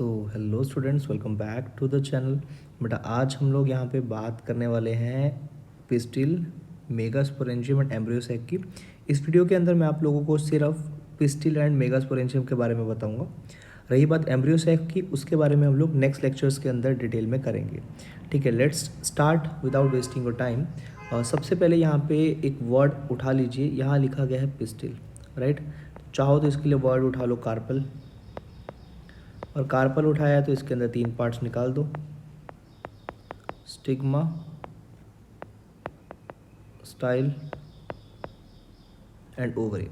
So hello students, welcome back to the channel. बेटा आज हम लोग यहाँ पे बात करने वाले हैं पिस्टिल, मेगास्पोरेंजियम एंड एम्ब्रियोसैक की। इस वीडियो के अंदर मैं आप लोगों को सिर्फ पिस्टिल एंड मेगास्पोरेंजियम के बारे में बताऊंगा। रही बात एम्ब्रियोसैक की, उसके बारे में हम लोग नेक्स्ट लेक्चर्स के अंदर डिटेल में करेंगे। ठीक है, let's start without wasting your time. सबसे पहले यहाँ पे एक वर्ड उठा लीजिए, यहाँ लिखा गया है पिस्टिल, राइट। चाहो तो इसके लिए वर्ड उठा लो कार्पल, और कार्पल उठाया तो इसके अंदर तीन पार्ट्स निकाल दो, स्टिग्मा, स्टाइल एंड ओवरी।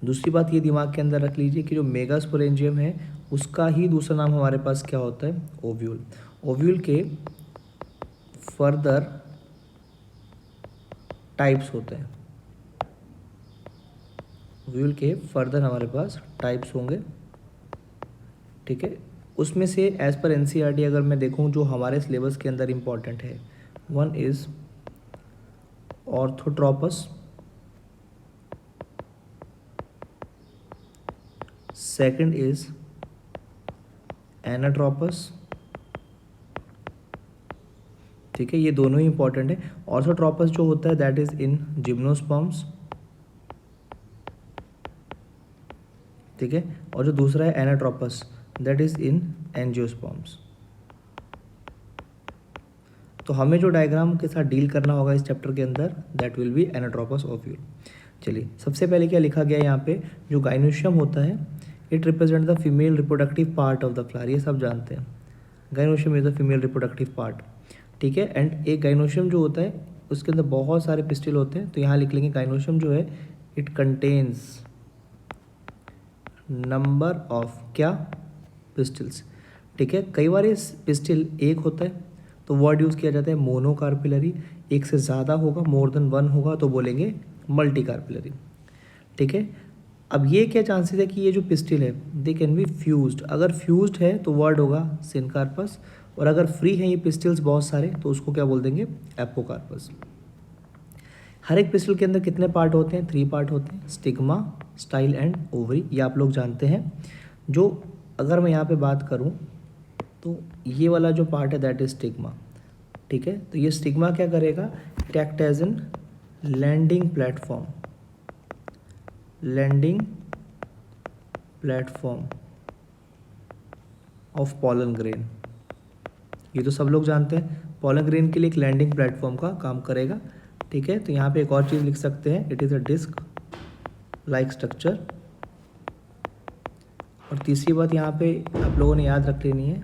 दूसरी बात ये दिमाग के अंदर रख लीजिए कि जो मेगास्पोरेंजियम है उसका ही दूसरा नाम हमारे पास क्या होता है, ओव्यूल। ओव्यूल के फर्दर टाइप्स होते हैं, ओव्यूल के फर्दर हमारे पास टाइप्स होंगे। ठीक है, उसमें से एज पर एनसीईआरटी अगर मैं देखूं जो हमारे सिलेबस के अंदर इम्पॉर्टेंट है, one is orthotropous, second is anatropous. ठीक है, ये दोनों ही इंपॉर्टेंट है। ऑर्थोट्रोपस जो होता है दैट इज इन जिम्नोस्पर्म्स, ठीक है, और जो दूसरा है anatropous that is in angiosperms. तो हमें जो डायग्राम के साथ डील करना होगा इस चैप्टर के अंदर that will be anatropous ovule. चलिए सबसे पहले क्या लिखा गया है यहाँ पे, जो गाइनोशियम होता है it represent the female reproductive part of the flower, ये सब जानते हैं। Gynoecium is the female reproductive part, ठीक है। एंड एक गाइनोशियम जो होता है उसके अंदर बहुत सारे पिस्टिल होते हैं, तो यहाँ लिख लेंगे गाइनोशियम जो है इट कंटेन्स नंबर ऑफ क्या, पिस्टिल्स। ठीक है, कई बार इस पिस्टिल एक होता है तो वर्ड यूज़ किया जाता है मोनोकार्पिलरी, एक से ज़्यादा होगा, मोर देन वन होगा तो बोलेंगे मल्टीकार्पिलरी। ठीक है, अब ये क्या चांसेस है कि ये जो पिस्टिल है दे कैन बी फ्यूज्ड। अगर फ्यूज्ड है तो वर्ड होगा सिनकार्पस, और अगर फ्री है ये पिस्टिल्स बहुत सारे तो उसको क्या बोल देंगे, एपोकार्पस। हर एक पिस्टिल के अंदर कितने पार्ट होते हैं, 3 पार्ट होते हैं, स्टिग्मा, स्टाइल एंड ओवरी, ये आप लोग जानते हैं। जो अगर मैं यहाँ पे बात करूँ तो ये वाला जो पार्ट है दैट इज स्टिग्मा। ठीक है, तो ये स्टिग्मा क्या करेगा, it act as an landing platform, landing platform of pollen grain. ये तो सब लोग जानते हैं, पॉलन ग्रेन के लिए एक लैंडिंग प्लेटफॉर्म का काम करेगा। ठीक है, तो यहाँ पे एक और चीज़ लिख सकते हैं, it is a disc like structure. और तीसरी बात यहाँ पे आप लोगों ने याद रख लेनी है,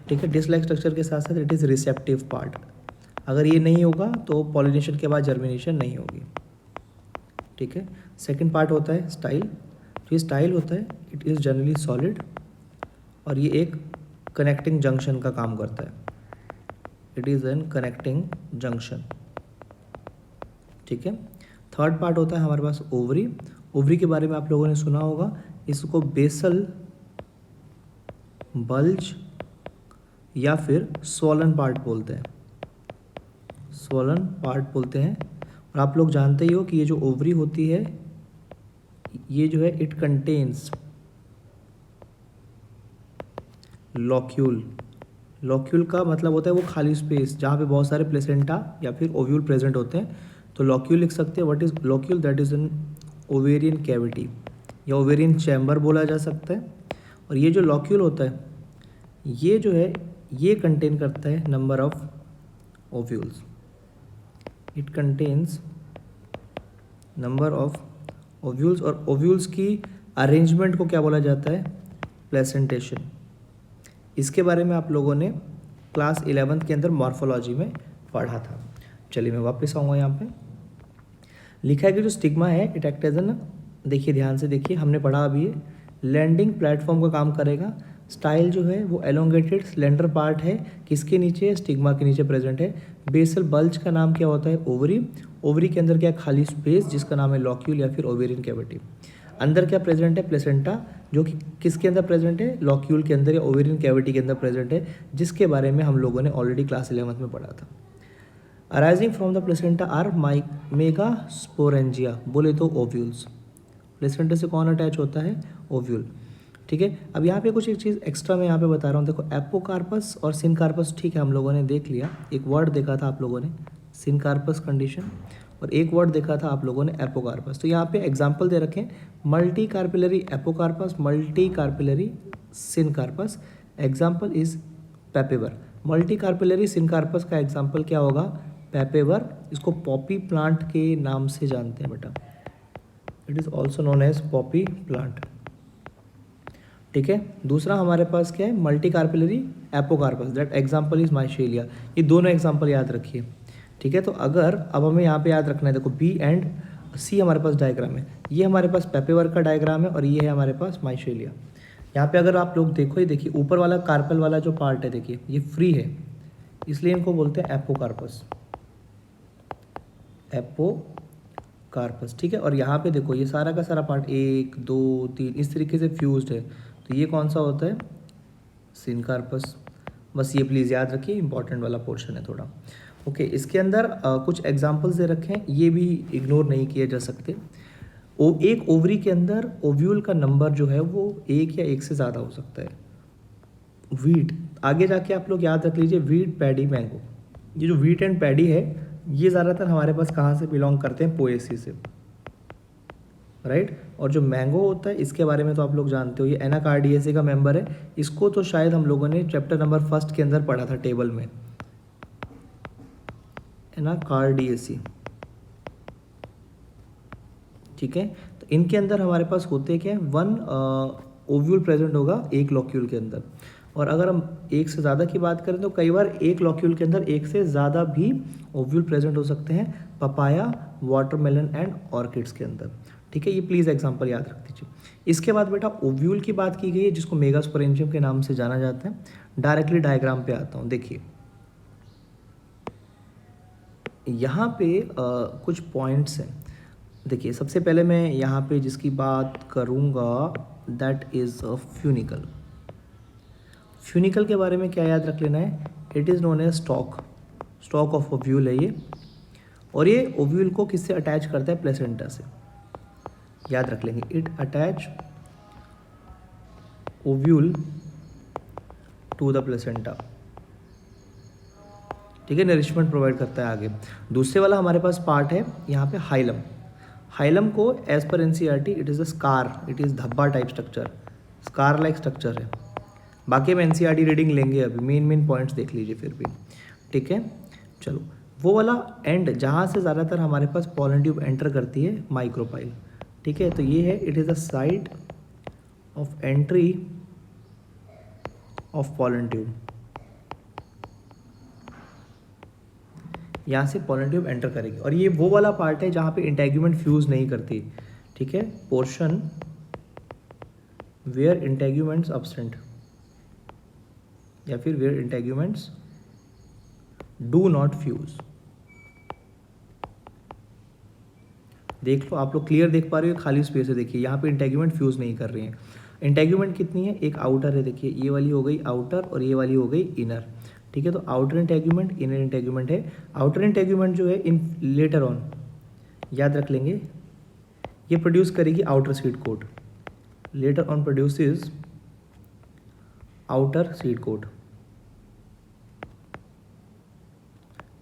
ठीक है, डिस्क लाइक स्ट्रक्चर के साथ साथ इट इज़ रिसेप्टिव पार्ट। अगर ये नहीं होगा तो पॉलिनेशन के बाद जर्मिनेशन नहीं होगी। ठीक है, सेकंड पार्ट होता है स्टाइल। जो ये स्टाइल होता है इट इज़ जनरली सॉलिड, और ये एक कनेक्टिंग जंक्शन का काम करता है, it is an connecting junction. ठीक है, थर्ड पार्ट होता है हमारे पास ओवरी। ओवरी के बारे में आप लोगों ने सुना होगा, इसको बेसल, बल्ज या फिर स्वॉलन पार्ट बोलते हैं, स्वॉलन पार्ट बोलते हैं। और आप लोग जानते ही हो कि ये जो ओवरी होती है ये जो है इट कंटेन्स लॉक्यूल। लॉक्यूल का मतलब होता है वो खाली स्पेस जहाँ पे बहुत सारे प्लेसेंटा या फिर ओव्यूल प्रेजेंट होते हैं, तो लॉक्यूल लिख सकते हैं। What is locule, that is an ovarian cavity या ओवेरियन चैम्बर बोला जा सकता है। और ये जो लॉक्यूल होता है ये जो है ये कंटेन करता है number of ovules, it contains number of ovules. और ओव्यूल्स की अरेंजमेंट को क्या बोला जाता है, प्लेसेंटेशन। इसके बारे में आप लोगों ने क्लास 11th के अंदर मॉर्फोलॉजी में पढ़ा था। चलिए मैं वापस आऊँगा, यहाँ पे लिखा है कि जो स्टिग्मा है इट एक्ट एज एन, देखिए ध्यान से देखिए, हमने पढ़ा अभी है, लैंडिंग प्लेटफॉर्म का काम करेगा। स्टाइल जो है वो एलोंगेटेड स्लेंडर पार्ट है, किसके नीचे, स्टिग्मा के नीचे प्रेजेंट है। बेसल बल्ज का नाम क्या होता है, ओवरी। ओवरी के अंदर क्या खाली स्पेस जिसका नाम है लॉक्यूल या फिर ओवेरियन कैविटी। अंदर क्या प्रेजेंट है, प्लेसेंटा, जो कि किसके अंदर प्रेजेंट है, लॉक्यूल के अंदर या ओवेरियन कैविटी के अंदर प्रेजेंट है, जिसके बारे में हम लोगों ने ऑलरेडी क्लास 11th में पढ़ा था। Arising from the placenta are megasporangia, बोले तो ओव्यूल्स। प्लेसेंटा से कौन अटैच होता है, ओव्यूल। ठीक है। अब यहाँ पे कुछ एक चीज़ एक्स्ट्रा मैं यहाँ पे बता रहा हूँ। देखो एपोकार्पस और सिनकार्पस, ठीक है, हम लोगों ने देख लिया। एक वर्ड देखा था आप लोगों ने सिनकार्पस कंडीशन, और एक वर्ड देखा था आप लोगों ने एपोकार्पस। तो यहाँ पे एग्जाम्पल दे रखे हैं, multi carpellary apocarpous, multi carpellary syncarpous. Example is Papaver. Multi carpellary syncarpous का एग्जाम्पल क्या होगा? पेपेवर। इसको पॉपी प्लांट के नाम से जानते हैं बेटा, it is also known as poppy plant, ठीक है। दूसरा हमारे पास क्या है? Multi carpellary apocarpous, that example is Michelia. ये दोनों एग्जाम्पल याद रखिए, ठीक है। तो अगर अब हमें यहाँ पे याद रखना है, देखो बी एंड सी हमारे पास डायग्राम है, ये हमारे पास पेपेवर का डायग्राम है और ये है हमारे पास माइशेलिया। यहाँ पे अगर आप लोग देखो, ये देखिए ऊपर वाला कार्पल वाला जो पार्ट है, देखिए ये फ्री है, इसलिए इनको बोलते हैं एपोकार्पस, एपोकार्पस, ठीक है। और यहाँ पे देखो ये सारा का सारा पार्ट 1 2 3 इस तरीके से फ्यूज्ड है, तो ये कौन सा होता है? सिनकार्पस। बस ये प्लीज़ याद रखिए, इंपॉर्टेंट वाला पोर्शन है थोड़ा। ओके, इसके अंदर कुछ एग्जांपल्स दे रखे हैं, ये भी इग्नोर नहीं किए जा सकते। एक ओवरी के अंदर ओव्यूल का नंबर जो है वो 1 या 1 से ज़्यादा हो सकता है। वीट, आगे जाके आप लोग याद रख लीजिए, वीट, पैडी, मैंगो। ये जो वीट एंड पैडी है, ये ज़्यादातर हमारे पास कहाँ से बिलोंग करते हैं? पोएसी से, राइट। और जो मैंगो होता है, इसके बारे में तो आप लोग जानते हो, ये एनाकार्डियेसी का मेंबर है। इसको तो शायद हम लोगों ने चैप्टर नंबर 1 के अंदर पढ़ा था टेबल में, एनाकार्डियेसी, ठीक है। तो इनके अंदर हमारे पास होते क्या है? 1 ओव्यूल प्रेजेंट होगा एक लॉक्यूल के अंदर, और अगर हम 1 से ज़्यादा की बात करें तो कई बार एक लॉक्यूल के अंदर 1 से ज़्यादा भी ओव्यूल प्रेजेंट हो सकते हैं, पपाया, वाटरमेलन एंड ऑर्किड्स के अंदर, ठीक है। ये प्लीज़ एग्जांपल याद रख दीजिए। इसके बाद बेटा ओव्यूल की बात की गई है, जिसको मेगास्पोरेंजियम के नाम से जाना जाता है। डायरेक्टली डायग्राम पे आता हूँ, देखिए यहाँ पे कुछ पॉइंट्स हैं। देखिए सबसे पहले मैं यहाँ पे जिसकी बात करूँगा दैट इज़ फ्यूनिकल। फ्यूनिकल के बारे में क्या याद रख लेना है? It is known as stalk of ovule है ये, और ये ओव्यूल को किससे अटैच करता है? प्लेसेंटा से, याद रख लेंगे। It attach ovule to the placenta, ठीक है, नरिशमेंट प्रोवाइड करता है आगे। दूसरे वाला हमारे पास पार्ट है यहाँ पे हाइलम। हाइलम को as per NCERT it is a scar, it is धब्बा type structure, scar like structure है। बाकी हम एनसीईआरटी रीडिंग लेंगे, अभी मेन पॉइंट्स देख लीजिए फिर भी, ठीक है। चलो वो वाला एंड जहाँ से ज़्यादातर हमारे पास पॉलन ट्यूब एंटर करती है, माइक्रोपाइल, ठीक है। तो ये है, it is the site of entry of pollen tube, यहाँ से पॉलन ट्यूब एंटर करेगी, और ये वो वाला पार्ट है जहाँ पे इंटेग्यूमेंट फ्यूज नहीं करती, ठीक है। पोर्शन वेयर इंटेग्यूमेंट्स अब्सेंट, या फिर where integuments do not fuse. देख लो आप लोग, क्लियर देख पा रहे हो? खाली स्पेस है, देखिए यहाँ पे इंटेग्यूमेंट फ्यूज नहीं कर रही है। इंटेग्यूमेंट कितनी है? एक आउटर है, देखिए ये वाली हो गई आउटर और ये वाली हो गई इनर, ठीक है। तो आउटर इंटेग्यूमेंट, इनर इंटेग्यूमेंट है। आउटर इंटेग्यूमेंट जो है इन लेटर ऑन याद रख लेंगे, ये प्रोड्यूस करेगी outer seed coat, later on produces outer seed coat,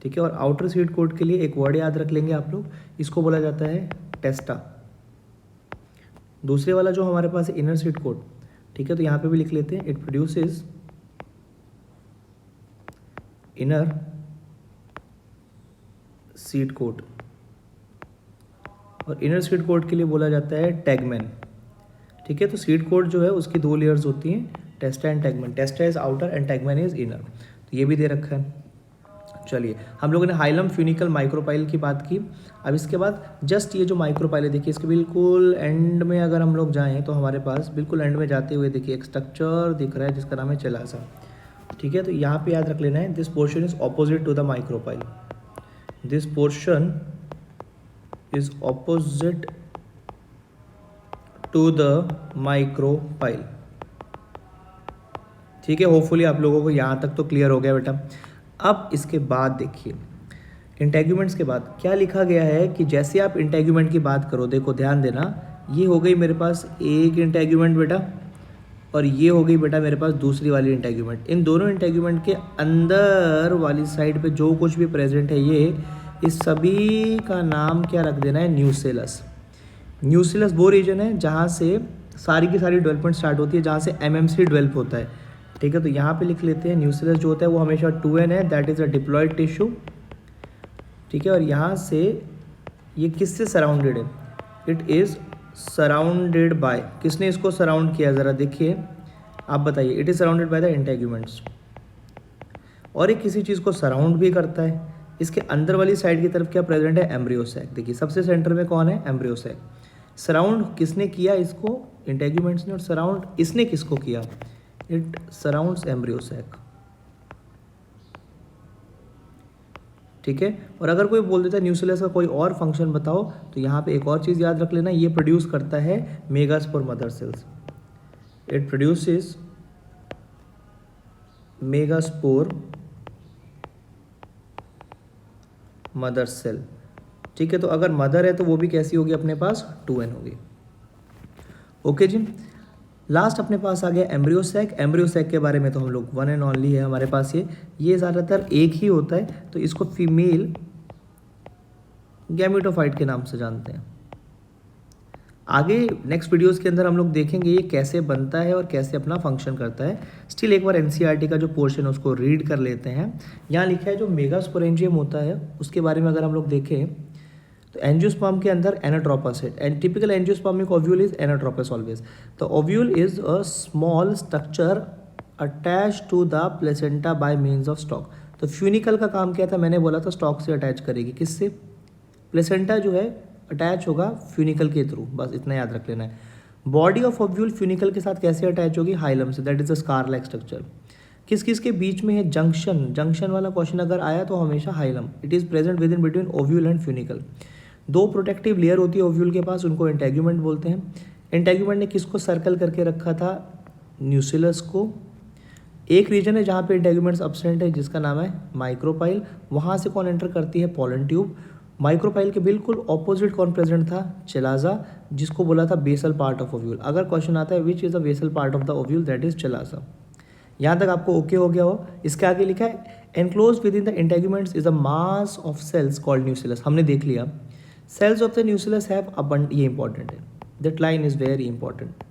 ठीक है। और आउटर सीड कोट के लिए एक वर्ड याद रख लेंगे आप लोग, इसको बोला जाता है टेस्टा। दूसरे वाला जो हमारे पास है इनर सीड कोट, ठीक है, तो यहाँ पे भी लिख लेते हैं, it produces inner seed coat, और इनर सीड कोट के लिए बोला जाता है टैगमैन, ठीक है। तो सीड कोट जो है उसकी 2 लेयर्स होती हैं, testa and tegmen. Testa is outer and tegmen is inner, तो ये भी दे रखा है। चलिए हम लोगों ने हाइलम, फ्यूनिकल, माइक्रोपाइल की बात की। अब इसके बाद जस्ट ये जो माइक्रोपाइल है, देखिए इसके बिल्कुल एंड में अगर हम लोग जाएँ तो हमारे पास बिल्कुल एंड में जाते हुए देखिए एक स्ट्रक्चर दिख रहा है जिसका नाम है चेलासा, ठीक है। तो यहाँ पे याद रख लेना है, this portion is opposite to the micropyle, this portion is opposite to the micropyle, ठीक है। होपफुली आप लोगों को यहाँ तक तो क्लियर हो गया बेटा। अब इसके बाद देखिए इंटेग्यूमेंट्स के बाद क्या लिखा गया है कि जैसे आप इंटेग्यूमेंट की बात करो, देखो ध्यान देना, ये हो गई मेरे पास एक इंटेग्यूमेंट बेटा, और ये हो गई बेटा मेरे पास दूसरी वाली इंटेग्यूमेंट। इन दोनों इंटेग्यूमेंट के अंदर वाली साइड पे जो कुछ भी प्रेजेंट है ये, इस सभी का नाम क्या रख देना है, न्यूसेलस। न्यूसेलस वो रीजन है जहाँ से सारी की सारी डेवलपमेंट स्टार्ट होती है, जहाँ से एमएमसी डेवलप होता है। ठीक है, तो यहाँ पे लिख लेते हैं न्यूसेलस जो होता है वो हमेशा 2n है, that is a diploid tissue. ठीक है, और यहाँ से ये किससे सराउंडेड है, इट इज़ सराउंडेड बाय, किसने इसको सराउंड किया ज़रा देखिए, आप बताइए। It is surrounded by the integuments. और ये किसी चीज़ को सराउंड भी करता है। इसके अंदर वाली साइड की तरफ क्या प्रेजेंट है, एम्ब्रियो सैक। देखिए सबसे सेंटर में कौन है, एम्ब्रियो सैक। सराउंड किसने किया इसको, इंटेग्यूमेंट्स ने, और सराउंड इसने किसको किया, इट सराउंड्स एम्ब्रियो सैक। ठीक है, और अगर कोई बोल देता है न्यूसेलस का कोई और फंक्शन बताओ, तो यहाँ पे एक और चीज़ याद रख लेना, ये प्रोड्यूस करता है megaspore mother cells. It produces megaspore mother cell. ठीक है, तो अगर मदर है तो वो भी कैसी होगी अपने पास, 2n होगी। ओके जी, लास्ट अपने पास आ गया एम्ब्रियो सैक। एम्ब्रियो सैक के बारे में तो हम लोग वन एंड ओनली है हमारे पास, ये ज़्यादातर एक ही होता है, तो इसको फीमेल गैमेटोफाइट के नाम से जानते हैं। आगे नेक्स्ट वीडियोस के अंदर हम लोग देखेंगे ये कैसे बनता है और कैसे अपना फंक्शन करता है। स्टिल एक बार एनसीईआरटी का जो पोर्शन है उसको रीड कर लेते हैं। यहाँ लिखा है जो मेगास्पोरेंजियम होता है उसके बारे में अगर हम लोग देखें तो एंजियोस्पर्म के अंदर एनाट्रोपस है, and typical angiospermic ovule is anatropous always. The ovule is a small structure attach to the placenta by means of stalk. तो फ्यूनिकल का काम क्या था, मैंने बोला था स्टॉक से अटैच करेगी, किससे, प्लेसेंटा जो है अटैच होगा फ्यूनिकल के थ्रू, बस इतना याद रख लेना है। बॉडी ऑफ ओव्यूल फ्यूनिकल के साथ कैसे अटैच होगी, हाइलम से, that is a scar like structure. किस किस के बीच में है, जंक्शन, जंक्शन वाला क्वेश्चन अगर आया तो हमेशा hilum, it is present with in between ovule and funicle. दो प्रोटेक्टिव लेयर होती है ओव्यूल के पास, उनको इंटेग्यूमेंट बोलते हैं। इंटेग्यूमेंट ने किसको सर्कल करके रखा था, न्यूसेलस को। एक रीजन है जहाँ पे इंटेग्यूमेंट्स एब्सेंट है जिसका नाम है माइक्रोपाइल, वहाँ से कौन एंटर करती है, पोलन ट्यूब। माइक्रोपाइल के बिल्कुल ऑपोजिट कौन प्रेजेंट था, चेलाजा, जिसको बोला था बेसल पार्ट ऑफ ओव्यूल। अगर क्वेश्चन आता है which is the basal part of the ovule, that is chalaza. यहाँ तक आपको ओके हो गया हो। इसके आगे लिखा है enclosed within the integuments is a mass of cells called nucellus, हमने देख लिया। Cells of the nucellus have abundant, ये इंपॉर्टेंट है, that line is very important,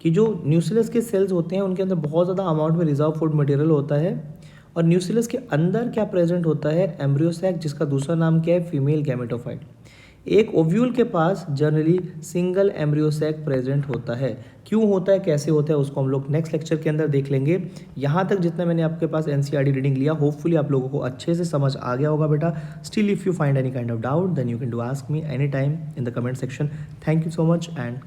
कि जो न्यूसेलस के सेल्स होते हैं उनके अंदर बहुत ज़्यादा अमाउंट में रिजर्व फूड मटेरियल होता है। और न्यूसेलस के अंदर क्या प्रेजेंट होता है, एम्ब्रियो सैक, जिसका दूसरा नाम क्या है, फीमेल गैमेटोफाइट। एक ओव्यूल के पास generally single embryo sac present होता है। क्यों होता है, कैसे होता है, उसको हम लोग नेक्स्ट लेक्चर के अंदर देख लेंगे। यहाँ तक जितना मैंने आपके पास एनसीईआरटी रीडिंग लिया, होपफुली आप लोगों को अच्छे से समझ आ गया होगा बेटा। Still if you find any kind of doubt then you can do ask me any time in the comment section. Thank you so much and